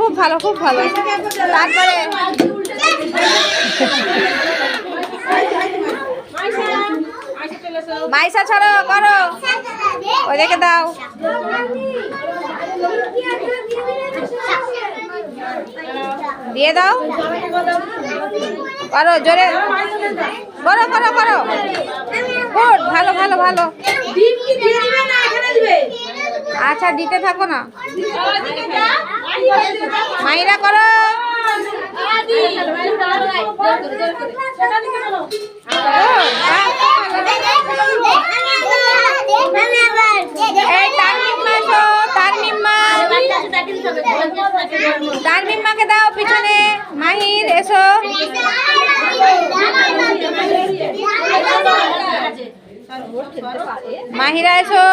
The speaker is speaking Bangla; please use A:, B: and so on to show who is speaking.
A: খুব ভালো খুব ভালো। তারপরে মাইসা ছাড়ো করো, ওইদিকে দাও। দিয়ে দাও, করো জোরে, করো করো করো, গুড, ভালো ভালো ভালো। আচ্ছা দিতে থাকো না, মাইরা করো। তারমিম্মাকে দাও পিছনে। মাহির এসো, মাহিরা এসো।